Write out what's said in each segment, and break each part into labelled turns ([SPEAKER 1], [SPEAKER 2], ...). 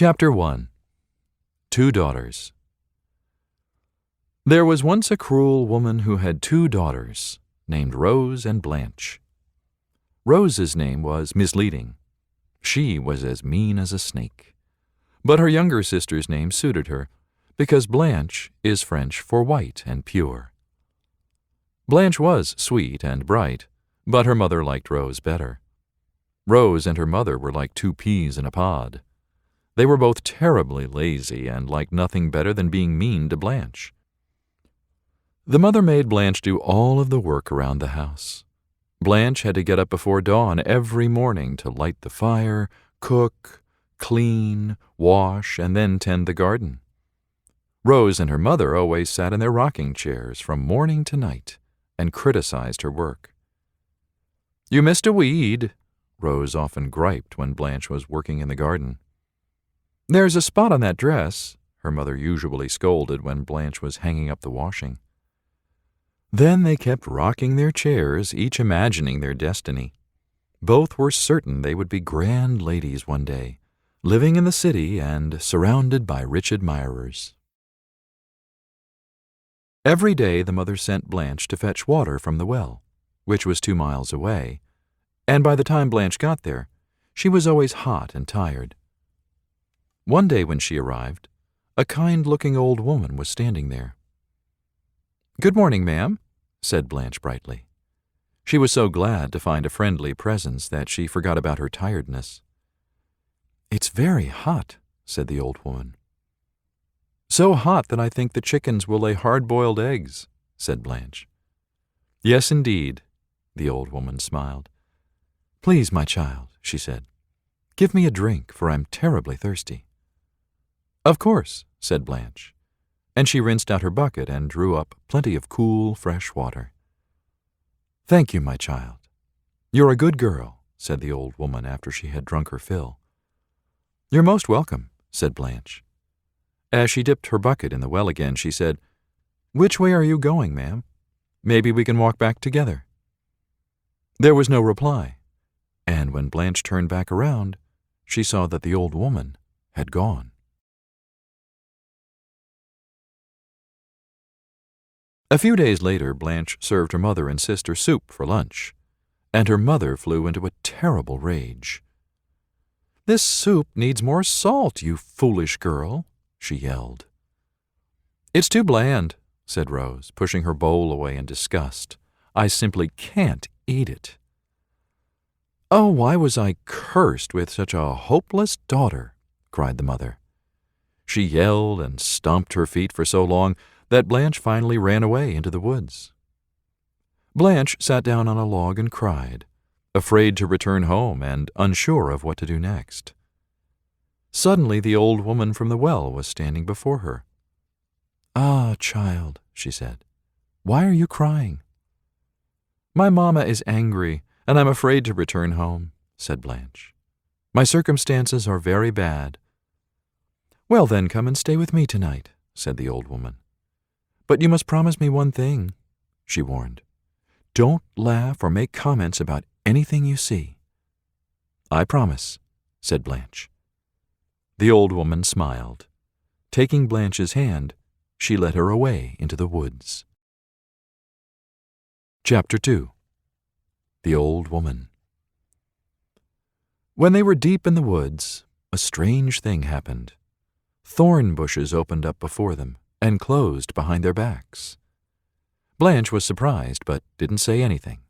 [SPEAKER 1] Chapter 1. 2 Daughters. There was once a cruel woman who had 2 daughters, named Rose and Blanche. Rose's name was misleading. She was as mean as a snake. But her younger sister's name suited her, because Blanche is French for white and pure. Blanche was sweet and bright, but her mother liked Rose better. Rose and her mother were like 2 peas in a pod. They were both terribly lazy and liked nothing better than being mean to Blanche. The mother made Blanche do all of the work around the house. Blanche had to get up before dawn every morning to light the fire, cook, clean, wash, and then tend the garden. Rose and her mother always sat in their rocking chairs from morning to night and criticized her work. "You missed a weed," Rose often griped when Blanche was working in the garden. "There's a spot on that dress," her mother usually scolded when Blanche was hanging up the washing. Then they kept rocking their chairs, each imagining their destiny. Both were certain they would be grand ladies one day, living in the city and surrounded by rich admirers. Every day the mother sent Blanche to fetch water from the well, which was 2 miles away, and by the time Blanche got there, she was always hot and tired. One day when she arrived, a kind-looking old woman was standing there. "Good morning, ma'am," said Blanche brightly. She was so glad to find a friendly presence that she forgot about her tiredness. "It's very hot," said the old woman. "So hot that I think the chickens will lay hard-boiled eggs," said Blanche. "Yes, indeed," the old woman smiled. "Please, my child," she said, "give me a drink, for I'm terribly thirsty." "Of course," said Blanche, and she rinsed out her bucket and drew up plenty of cool, fresh water. "Thank you, my child. You're a good girl," said the old woman after she had drunk her fill. "You're most welcome," said Blanche. As she dipped her bucket in the well again, she said, "Which way are you going, ma'am? Maybe we can walk back together." There was no reply, and when Blanche turned back around, she saw that the old woman had gone. A few days later, Blanche served her mother and sister soup for lunch, and her mother flew into a terrible rage. "This soup needs more salt, you foolish girl," she yelled. "It's too bland," said Rose, pushing her bowl away in disgust. "I simply can't eat it." "Oh, why was I cursed with such a hopeless daughter?" cried the mother. She yelled and stomped her feet for so long that Blanche finally ran away into the woods. Blanche sat down on a log and cried, afraid to return home and unsure of what to do next. Suddenly the old woman from the well was standing before her. "Ah, child," she said, "why are you crying?" "My mamma is angry, and I'm afraid to return home," said Blanche. "My circumstances are very bad." "Well, then, come and stay with me tonight," said the old woman. "But you must promise me one thing," she warned. "Don't laugh or make comments about anything you see." "I promise," said Blanche. The old woman smiled. Taking Blanche's hand, she led her away into the woods. Chapter 2. The Old Woman. When they were deep in the woods, a strange thing happened. Thorn bushes opened up before them and closed behind their backs. Blanche was surprised, but didn't say anything.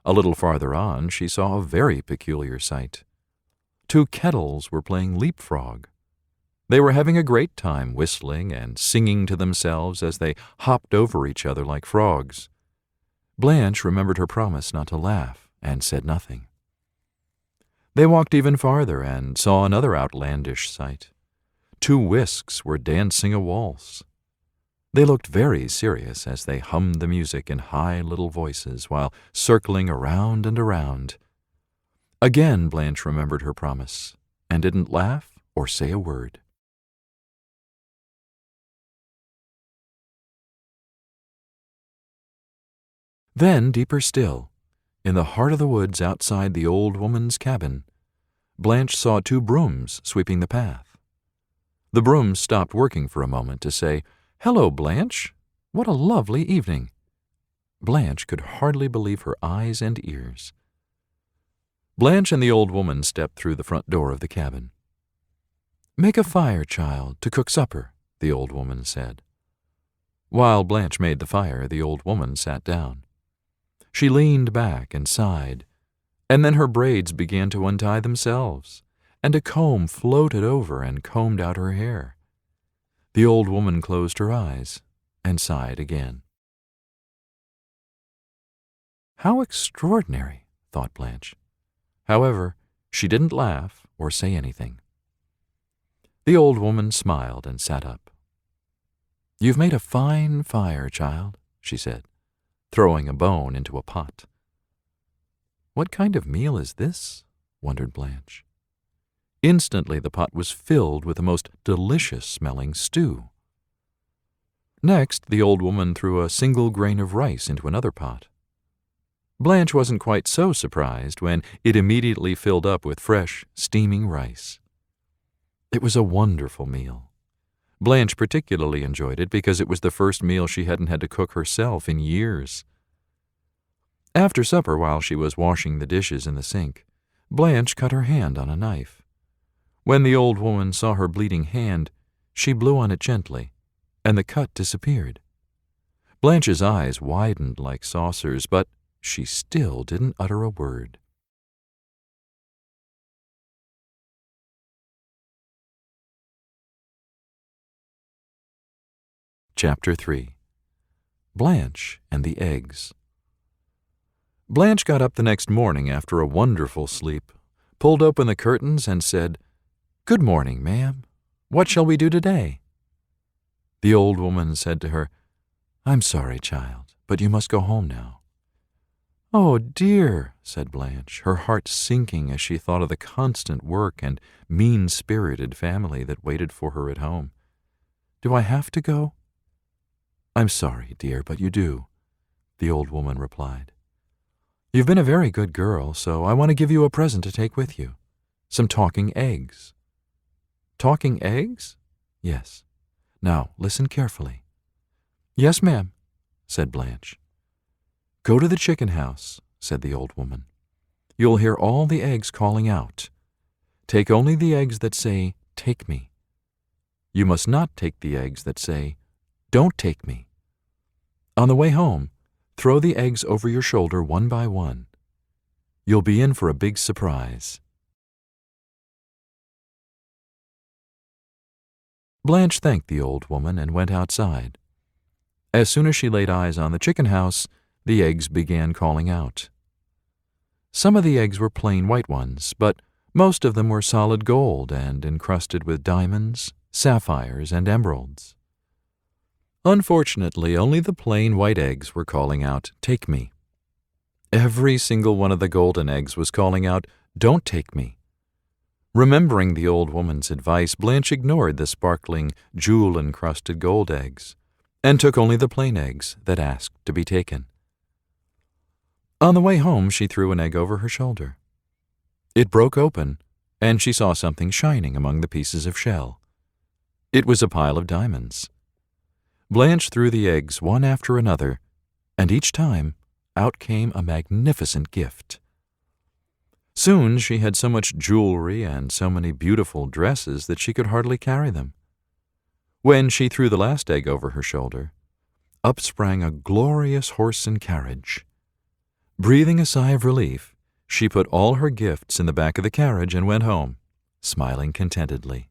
[SPEAKER 1] A little farther on, she saw a very peculiar sight. 2 kettles were playing leapfrog. They were having a great time whistling and singing to themselves as they hopped over each other like frogs. Blanche remembered her promise not to laugh and said nothing. They walked even farther and saw another outlandish sight. 2 whisks were dancing a waltz. They looked very serious as they hummed the music in high little voices while circling around and around. Again Blanche remembered her promise and didn't laugh or say a word. Then, deeper still, in the heart of the woods outside the old woman's cabin, Blanche saw 2 brooms sweeping the path. The brooms stopped working for a moment to say, "Hello, Blanche. What a lovely evening." Blanche could hardly believe her eyes and ears. Blanche and the old woman stepped through the front door of the cabin. "Make a fire, child, to cook supper," the old woman said. While Blanche made the fire, the old woman sat down. She leaned back and sighed, and then her braids began to untie themselves, and a comb floated over and combed out her hair. The old woman closed her eyes and sighed again. "How extraordinary," thought Blanche. However, she didn't laugh or say anything. The old woman smiled and sat up. "You've made a fine fire, child," she said, throwing a bone into a pot. "What kind of meal is this?" wondered Blanche. Instantly the pot was filled with the most delicious-smelling stew. Next, the old woman threw a single grain of rice into another pot. Blanche wasn't quite so surprised when it immediately filled up with fresh, steaming rice. It was a wonderful meal. Blanche particularly enjoyed it because it was the first meal she hadn't had to cook herself in years. After supper, while she was washing the dishes in the sink, Blanche cut her hand on a knife. When the old woman saw her bleeding hand, she blew on it gently, and the cut disappeared. Blanche's eyes widened like saucers, but she still didn't utter a word. Chapter 3. Blanche and the Eggs. Blanche got up the next morning after a wonderful sleep, pulled open the curtains, and said, "Good morning, ma'am. What shall we do today?" The old woman said to her, "I'm sorry, child, but you must go home now." "Oh, dear," said Blanche, her heart sinking as she thought of the constant work and mean-spirited family that waited for her at home. "Do I have to go?" "I'm sorry, dear, but you do," the old woman replied. "You've been a very good girl, so I want to give you a present to take with you. Some talking eggs." "Talking eggs?" "Yes. Now, listen carefully." "Yes, ma'am," said Blanche. "Go to the chicken house," said the old woman. "You'll hear all the eggs calling out. Take only the eggs that say, 'Take me.' You must not take the eggs that say, 'Don't take me.' On the way home, throw the eggs over your shoulder one by one. You'll be in for a big surprise." Blanche thanked the old woman and went outside. As soon as she laid eyes on the chicken house, the eggs began calling out. Some of the eggs were plain white ones, but most of them were solid gold and encrusted with diamonds, sapphires, and emeralds. Unfortunately, only the plain white eggs were calling out, "Take me." Every single one of the golden eggs was calling out, "Don't take me." Remembering the old woman's advice, Blanche ignored the sparkling, jewel-encrusted gold eggs, and took only the plain eggs that asked to be taken. On the way home, she threw an egg over her shoulder. It broke open, and she saw something shining among the pieces of shell. It was a pile of diamonds. Blanche threw the eggs one after another, and each time out came a magnificent gift. Soon she had so much jewelry and so many beautiful dresses that she could hardly carry them. When she threw the last egg over her shoulder, up sprang a glorious horse and carriage. Breathing a sigh of relief, she put all her gifts in the back of the carriage and went home, smiling contentedly.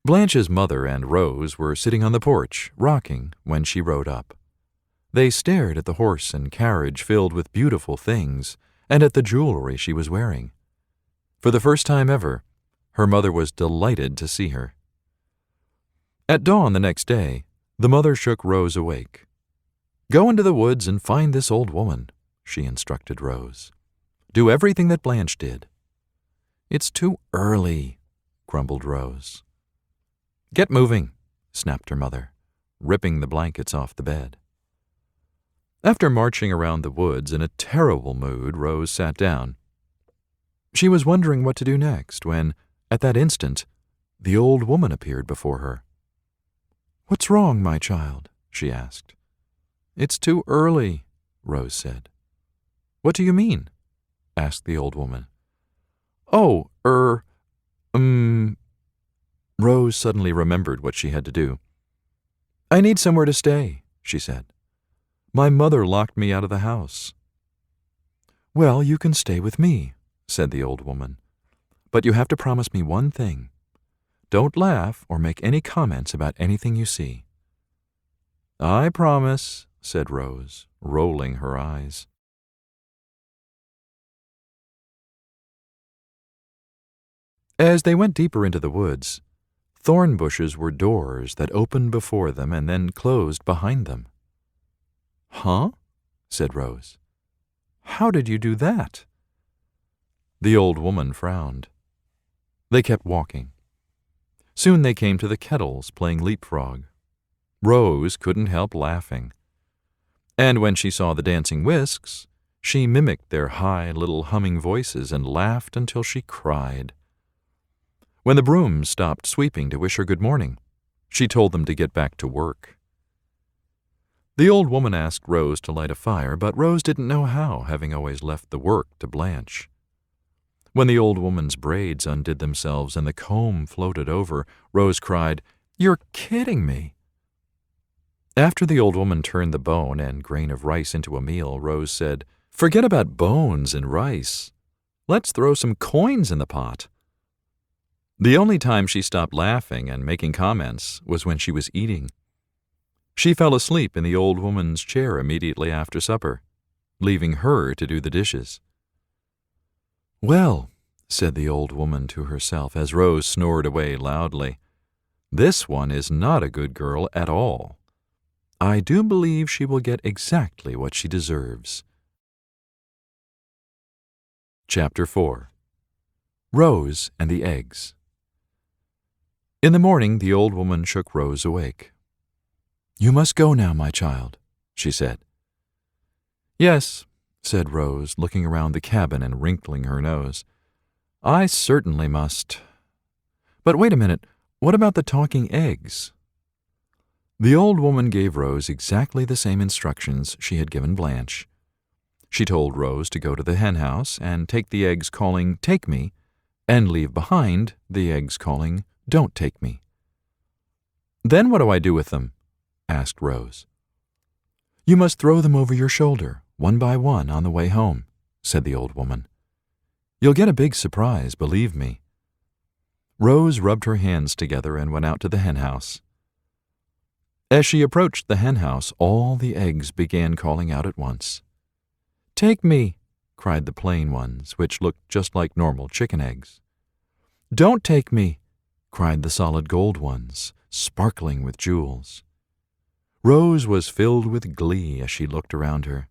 [SPEAKER 1] Blanche's mother and Rose were sitting on the porch, rocking, when she rode up. They stared at the horse and carriage filled with beautiful things and at the jewelry she was wearing. For the first time ever, her mother was delighted to see her. At dawn the next day, the mother shook Rose awake. "Go into the woods and find this old woman," she instructed Rose. "Do everything that Blanche did." "It's too early," grumbled Rose. "Get moving," snapped her mother, ripping the blankets off the bed. After marching around the woods in a terrible mood, Rose sat down. She was wondering what to do next when, at that instant, the old woman appeared before her. "What's wrong, my child?" she asked. "It's too early," Rose said. "What do you mean?" asked the old woman. "Oh, Rose suddenly remembered what she had to do. "I need somewhere to stay," she said. "My mother locked me out of the house." "Well, you can stay with me," said the old woman. "But you have to promise me one thing. Don't laugh or make any comments about anything you see." "I promise," said Rose, rolling her eyes. As they went deeper into the woods, thorn bushes were doors that opened before them and then closed behind them. "Huh?" said Rose. "How did you do that?" The old woman frowned. They kept walking. Soon they came to the kettles playing leapfrog. Rose couldn't help laughing. And when she saw the dancing whisks, she mimicked their high little humming voices and laughed until she cried. When the brooms stopped sweeping to wish her good morning, she told them to get back to work. The old woman asked Rose to light a fire, but Rose didn't know how, having always left the work to Blanche. When the old woman's braids undid themselves and the comb floated over, Rose cried, "You're kidding me!" After the old woman turned the bone and grain of rice into a meal, Rose said, "Forget about bones and rice. Let's throw some coins in the pot." The only time she stopped laughing and making comments was when she was eating. She fell asleep in the old woman's chair immediately after supper, leaving her to do the dishes. "Well," said the old woman to herself as Rose snored away loudly, "this one is not a good girl at all. I do believe she will get exactly what she deserves." Chapter 4. Rose and the Eggs. In the morning, the old woman shook Rose awake. "You must go now, my child," she said. "Yes," said Rose, looking around the cabin and wrinkling her nose. "I certainly must. But wait a minute, what about the talking eggs?" The old woman gave Rose exactly the same instructions she had given Blanche. She told Rose to go to the henhouse and take the eggs calling, "Take me," and leave behind the eggs calling, "Don't take me." "Then what do I do with them?" asked Rose. "You must throw them over your shoulder, one by one, on the way home," said the old woman. "You'll get a big surprise, believe me." Rose rubbed her hands together and went out to the henhouse. As she approached the henhouse, all the eggs began calling out at once. "Take me," cried the plain ones, which looked just like normal chicken eggs. "Don't take me," cried the solid gold ones, sparkling with jewels. Rose was filled with glee as she looked around her.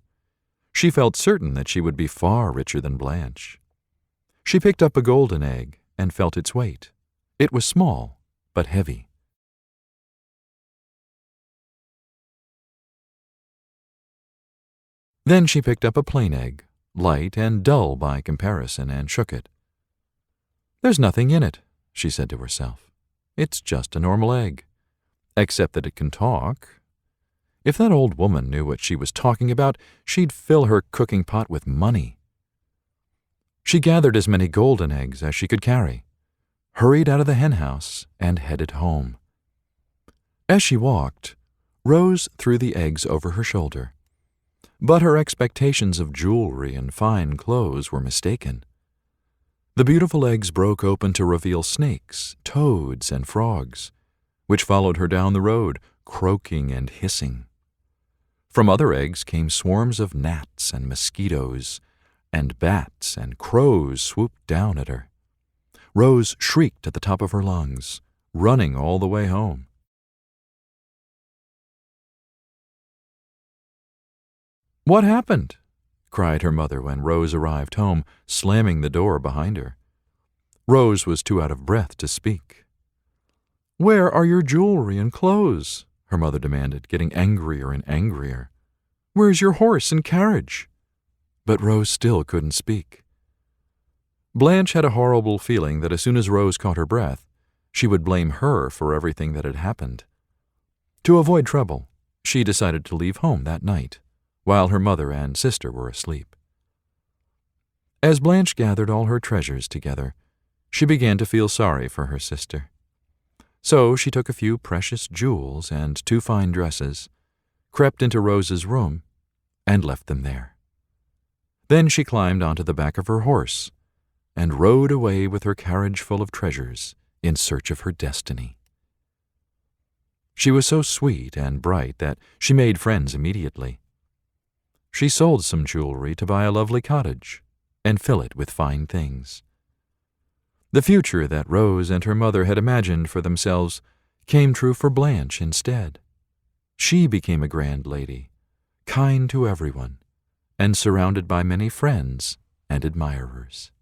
[SPEAKER 1] She felt certain that she would be far richer than Blanche. She picked up a golden egg and felt its weight. It was small, but heavy. Then she picked up a plain egg, light and dull by comparison, and shook it. "There's nothing in it," she said to herself. "It's just a normal egg, except that it can talk. If that old woman knew what she was talking about, she'd fill her cooking pot with money." She gathered as many golden eggs as she could carry, hurried out of the henhouse, and headed home. As she walked, Rose threw the eggs over her shoulder. But her expectations of jewelry and fine clothes were mistaken. The beautiful eggs broke open to reveal snakes, toads, and frogs, which followed her down the road, croaking and hissing. From other eggs came swarms of gnats and mosquitoes, and bats and crows swooped down at her. Rose shrieked at the top of her lungs, running all the way home. "What happened?" cried her mother when Rose arrived home, slamming the door behind her. Rose was too out of breath to speak. "Where are your jewelry and clothes?" her mother demanded, getting angrier and angrier. Where's your horse and carriage?" But Rose still couldn't speak. Blanche had a horrible feeling that as soon as Rose caught her breath, she would blame her for everything that had happened. To avoid trouble, she decided to leave home that night, while her mother and sister were asleep. As Blanche gathered all her treasures together, she began to feel sorry for her sister. So she took a few precious jewels and 2 fine dresses, crept into Rose's room, and left them there. Then she climbed onto the back of her horse and rode away with her carriage full of treasures in search of her destiny. She was so sweet and bright that she made friends immediately. She sold some jewelry to buy a lovely cottage and fill it with fine things. The future that Rose and her mother had imagined for themselves came true for Blanche instead. She became a grand lady, kind to everyone, and surrounded by many friends and admirers.